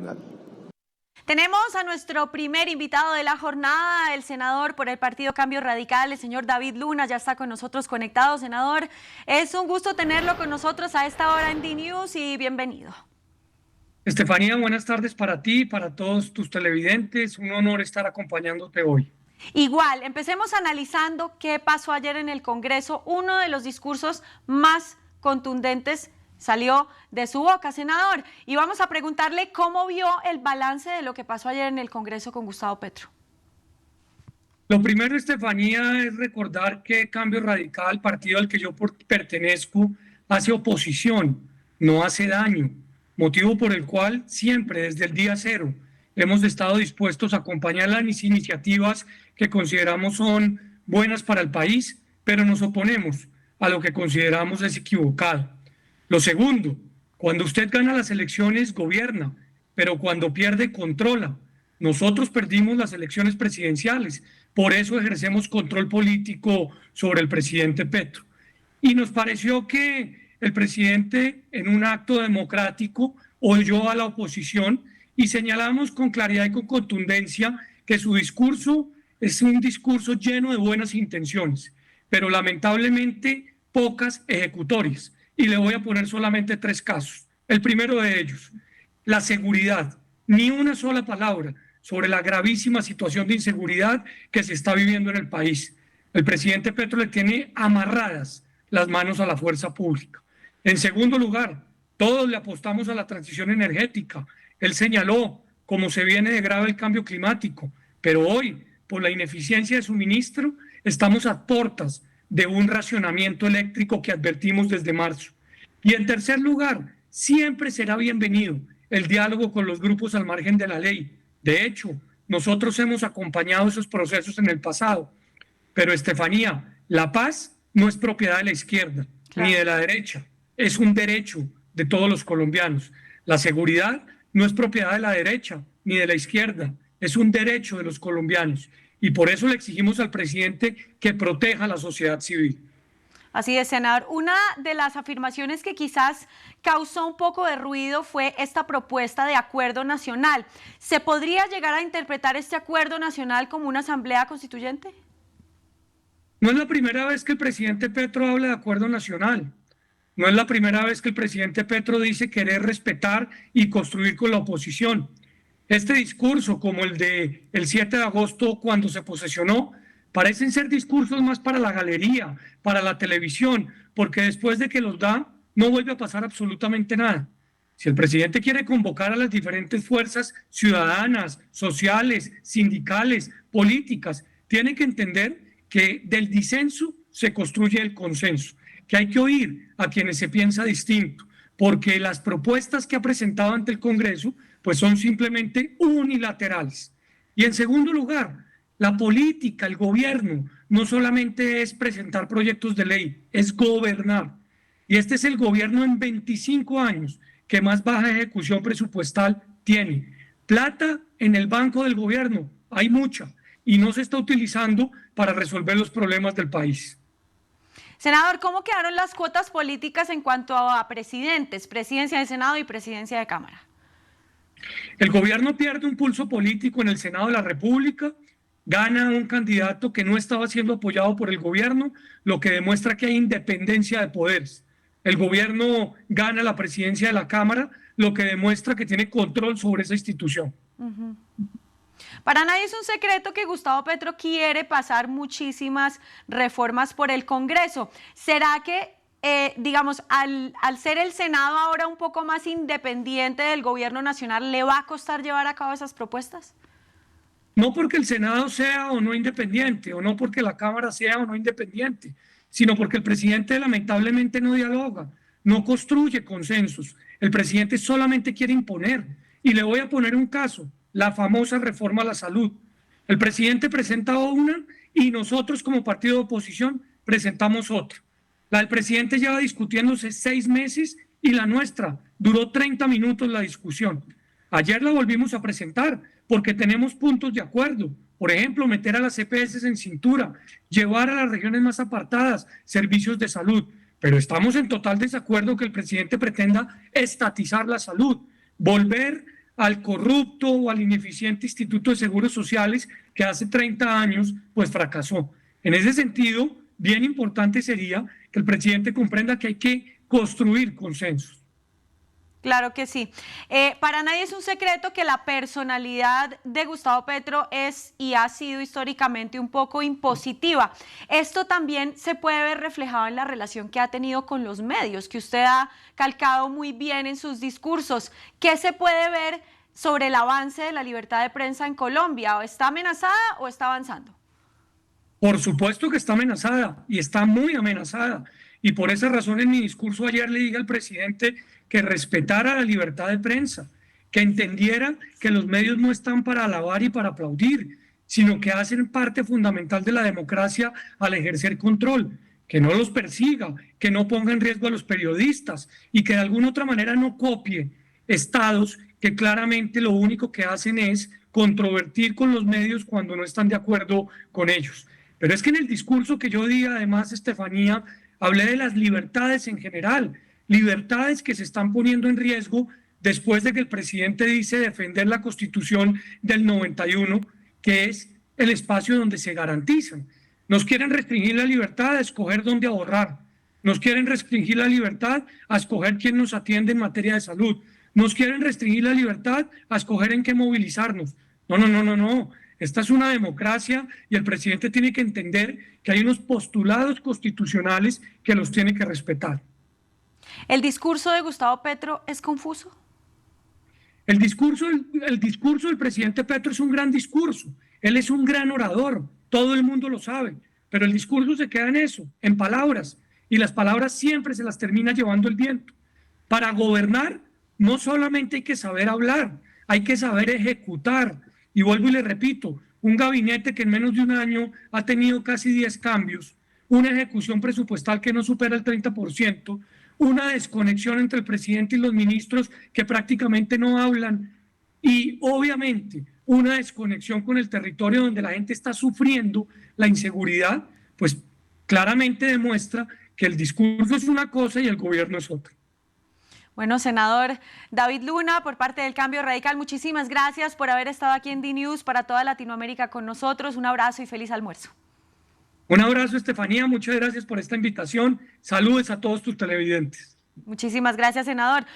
nacional. Tenemos a nuestro primer invitado de la jornada, el senador por el Partido Cambio Radical, el señor David Luna, ya está con nosotros conectado. Senador, es un gusto tenerlo con nosotros a esta hora en DNews y bienvenido. Estefanía, buenas tardes para ti, para todos tus televidentes. Un honor estar acompañándote hoy. Igual, empecemos analizando qué pasó ayer en el Congreso. Uno de los discursos más contundentes salió de su boca, senador, y vamos a preguntarle cómo vio el balance de lo que pasó ayer en el Congreso con Gustavo Petro. Lo primero, Estefanía, es recordar que Cambio Radical, partido al que yo pertenezco, hace oposición, no hace daño, motivo por el cual siempre, desde el día cero, hemos estado dispuestos a acompañar las iniciativas que consideramos son buenas para el país, pero nos oponemos a lo que consideramos es equivocado. Lo segundo, cuando usted gana las elecciones, gobierna, pero cuando pierde, controla. Nosotros perdimos las elecciones presidenciales, por eso ejercemos control político sobre el presidente Petro. Y nos pareció que el presidente, en un acto democrático, oyó a la oposición y señalamos con claridad y con contundencia que su discurso es un discurso lleno de buenas intenciones, pero lamentablemente pocas ejecutorias. Y le voy a poner solamente 3 casos. El primero de ellos, la seguridad. Ni una sola palabra sobre la gravísima situación de inseguridad que se está viviendo en el país. El presidente Petro le tiene amarradas las manos a la fuerza pública. En segundo lugar, todos le apostamos a la transición energética. Él señaló cómo se viene de grave el cambio climático, pero hoy, por la ineficiencia de suministro, estamos a portas de un racionamiento eléctrico que advertimos desde marzo. Y en tercer lugar, siempre será bienvenido el diálogo con los grupos al margen de la ley. De hecho, nosotros hemos acompañado esos procesos en el pasado. Pero, Estefanía, la paz no es propiedad de la izquierda ni de la derecha, es un derecho de todos los colombianos. La seguridad no es propiedad de la derecha ni de la izquierda, es un derecho de los colombianos. Y por eso le exigimos al presidente que proteja a la sociedad civil. Así es, senador. Una de las afirmaciones que quizás causó un poco de ruido fue esta propuesta de acuerdo nacional. ¿Se podría llegar a interpretar este acuerdo nacional como una asamblea constituyente? No es la primera vez que el presidente Petro habla de acuerdo nacional. No es la primera vez que el presidente Petro dice querer respetar y construir con la oposición. Este discurso, como el de el 7 de agosto cuando se posesionó, parecen ser discursos más para la galería, para la televisión, porque después de que los da, no vuelve a pasar absolutamente nada. Si el presidente quiere convocar a las diferentes fuerzas ciudadanas, sociales, sindicales, políticas, tiene que entender que del disenso se construye el consenso, que hay que oír a quienes se piensa distinto, porque las propuestas que ha presentado ante el Congreso pues son simplemente unilaterales. Y en segundo lugar, la política, el gobierno, no solamente es presentar proyectos de ley, es gobernar. Y este es el gobierno en 25 años que más baja ejecución presupuestal tiene. Plata en el banco del gobierno, hay mucha, y no se está utilizando para resolver los problemas del país. Senador, ¿cómo quedaron las cuotas políticas en cuanto a presidentes, presidencia del Senado y presidencia de Cámara? El gobierno pierde un pulso político en el Senado de la República, gana un candidato que no estaba siendo apoyado por el gobierno, lo que demuestra que hay independencia de poderes. El gobierno gana la presidencia de la Cámara, lo que demuestra que tiene control sobre esa institución. Para nadie es un secreto que Gustavo Petro quiere pasar muchísimas reformas por el Congreso. ¿Será que, digamos, al ser el Senado ahora un poco más independiente del gobierno nacional, le va a costar llevar a cabo esas propuestas? No porque el Senado sea o no independiente, o no porque la Cámara sea o no independiente, sino porque el presidente lamentablemente no dialoga, no construye consensos. El presidente solamente quiere imponer. Y le voy a poner un caso, la famosa reforma a la salud. El presidente presenta una y nosotros como partido de oposición presentamos otra. La del presidente lleva discutiéndose 6 meses y la nuestra duró 30 minutos la discusión. Ayer la volvimos a presentar porque tenemos puntos de acuerdo. Por ejemplo, meter a las EPS en cintura, llevar a las regiones más apartadas servicios de salud. Pero estamos en total desacuerdo que el presidente pretenda estatizar la salud, volver al corrupto o al ineficiente Instituto de Seguros Sociales que hace 30 años pues fracasó. En ese sentido, bien importante sería que el presidente comprenda que hay que construir consensos. Claro que sí. Para nadie es un secreto que la personalidad de Gustavo Petro es y ha sido históricamente un poco impositiva. Esto también se puede ver reflejado en la relación que ha tenido con los medios, que usted ha calcado muy bien en sus discursos. ¿Qué se puede ver sobre el avance de la libertad de prensa en Colombia? ¿O está amenazada o está avanzando? Por supuesto que está amenazada y está muy amenazada. Y por esa razón en mi discurso ayer le dije al presidente que respetara la libertad de prensa, que entendiera que los medios no están para alabar y para aplaudir, sino que hacen parte fundamental de la democracia al ejercer control, que no los persiga, que no ponga en riesgo a los periodistas y que de alguna otra manera no copie estados que claramente lo único que hacen es controvertir con los medios cuando no están de acuerdo con ellos. Pero es que en el discurso que yo di, además, Estefanía, hablé de las libertades en general, libertades que se están poniendo en riesgo después de que el presidente dice defender la Constitución del 91, que es el espacio donde se garantizan. Nos quieren restringir la libertad a escoger dónde ahorrar, nos quieren restringir la libertad a escoger quién nos atiende en materia de salud, nos quieren restringir la libertad a escoger en qué movilizarnos. No. Esta es una democracia y el presidente tiene que entender que hay unos postulados constitucionales que los tiene que respetar. ¿El discurso de Gustavo Petro es confuso? El discurso del presidente Petro es un gran discurso. Él es un gran orador, todo el mundo lo sabe, pero el discurso se queda en eso, en palabras, y las palabras siempre se las termina llevando el viento. Para gobernar no solamente hay que saber hablar, hay que saber ejecutar. Y vuelvo y le repito, un gabinete que en menos de un año ha tenido casi 10 cambios, una ejecución presupuestal que no supera el 30%, una desconexión entre el presidente y los ministros que prácticamente no hablan y obviamente una desconexión con el territorio donde la gente está sufriendo la inseguridad, pues claramente demuestra que el discurso es una cosa y el gobierno es otra. Bueno, senador David Luna, por parte del Cambio Radical, muchísimas gracias por haber estado aquí en DNews para toda Latinoamérica con nosotros. Un abrazo y feliz almuerzo. Un abrazo, Estefanía. Muchas gracias por esta invitación. Saludos a todos tus televidentes. Muchísimas gracias, senador.